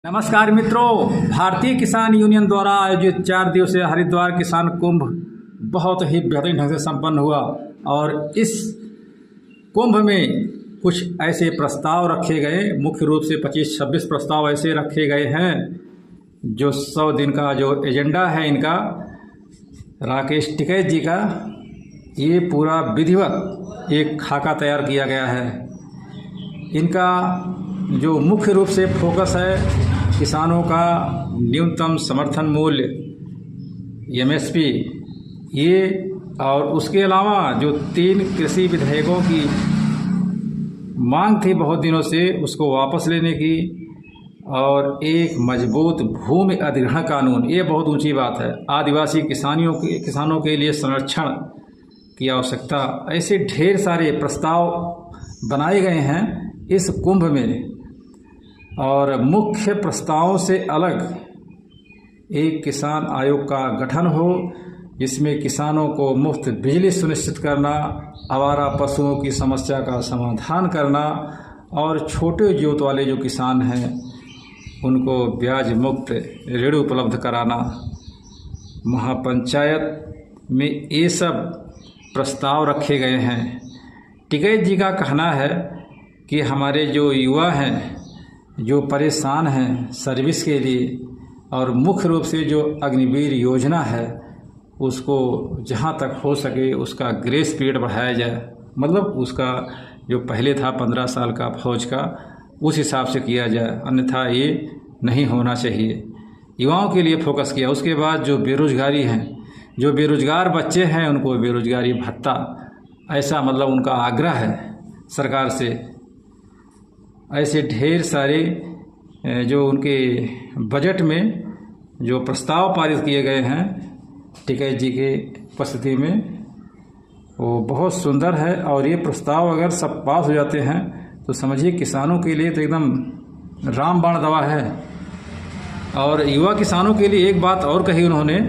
नमस्कार मित्रों, भारतीय किसान यूनियन द्वारा आयोजित 4 दिवसीय हरिद्वार किसान कुंभ बहुत ही बेहतरीन ढंग से संपन्न हुआ और इस कुंभ में कुछ ऐसे प्रस्ताव रखे गए। मुख्य रूप से 25-26 प्रस्ताव ऐसे रखे गए हैं जो 100 दिन का जो एजेंडा है इनका, राकेश टिकैत जी का, ये पूरा विधिवत एक खाका तैयार किया गया है। इनका जो मुख्य रूप से फोकस है किसानों का न्यूनतम समर्थन मूल्य MSP, ये और उसके अलावा जो 3 कृषि विधेयकों की मांग थी बहुत दिनों से, उसको वापस लेने की, और एक मजबूत भूमि अधिग्रहण कानून, ये बहुत ऊंची बात है। आदिवासी किसानों के लिए संरक्षण की आवश्यकता, ऐसे ढेर सारे प्रस्ताव बनाए गए हैं इस कुंभ में। और मुख्य प्रस्तावों से अलग एक किसान आयोग का गठन हो जिसमें किसानों को मुफ्त बिजली सुनिश्चित करना, आवारा पशुओं की समस्या का समाधान करना और छोटे जोत वाले जो किसान हैं उनको ब्याज मुक्त ऋण उपलब्ध कराना। महापंचायत में ये सब प्रस्ताव रखे गए हैं। टिकैत जी का कहना है कि हमारे जो युवा हैं जो परेशान हैं सर्विस के लिए, और मुख्य रूप से जो अग्निवीर योजना है उसको जहां तक हो सके उसका ग्रेस पीरियड बढ़ाया जाए। मतलब उसका जो पहले था 15 साल का फौज का, उस हिसाब से किया जाए, अन्यथा ये नहीं होना चाहिए। युवाओं के लिए फोकस किया। उसके बाद जो बेरोजगारी हैं, जो बेरोजगार बच्चे हैं, उनको बेरोजगारी भत्ता, ऐसा मतलब उनका आग्रह है सरकार से। ऐसे ढेर सारे जो उनके बजट में जो प्रस्ताव पारित किए गए हैं टिकैत जी के उपस्थिति में, वो बहुत सुंदर है। और ये प्रस्ताव अगर सब पास हो जाते हैं तो समझिए किसानों के लिए तो एकदम रामबाण दवा है। और युवा किसानों के लिए एक बात और कही उन्होंने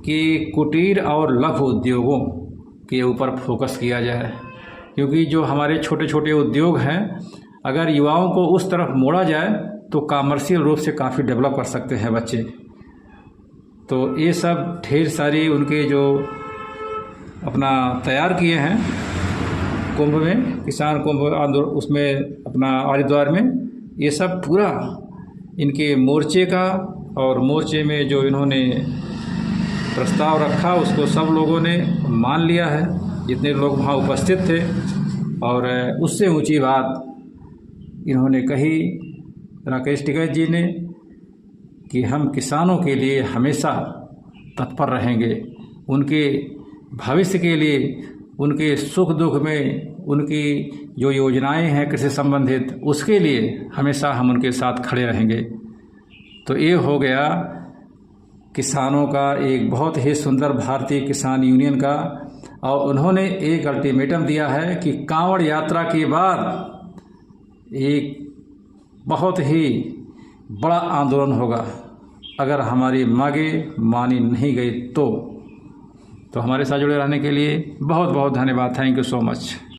कि कुटीर और लघु उद्योगों के ऊपर फोकस किया जाए, क्योंकि जो हमारे छोटे छोटे उद्योग हैं, अगर युवाओं को उस तरफ मोड़ा जाए तो कमर्शियल रूप से काफ़ी डेवलप कर सकते हैं बच्चे। तो ये सब ढेर सारी उनके जो अपना तैयार किए हैं कुंभ में, किसान कुंभ आंदोलन, उसमें अपना हरिद्वार में, ये सब पूरा इनके मोर्चे का, और मोर्चे में जो इन्होंने प्रस्ताव रखा उसको सब लोगों ने मान लिया है, जितने लोग वहाँ उपस्थित थे। और उससे ऊंची बात इन्होंने कही राकेश टिकैत जी ने कि हम किसानों के लिए हमेशा तत्पर रहेंगे, उनके भविष्य के लिए, उनके सुख दुख में, उनकी जो योजनाएं हैं कृषि संबंधित, उसके लिए हमेशा हम उनके साथ खड़े रहेंगे। तो ये हो गया किसानों का एक बहुत ही सुंदर भारतीय किसान यूनियन का। और उन्होंने एक अल्टीमेटम दिया है कि कांवड़ यात्रा के बाद एक बहुत ही बड़ा आंदोलन होगा। अगर हमारी मांगें मानी नहीं गई तो हमारे साथ जुड़े रहने के लिए बहुत बहुत धन्यवाद। Thank you so much.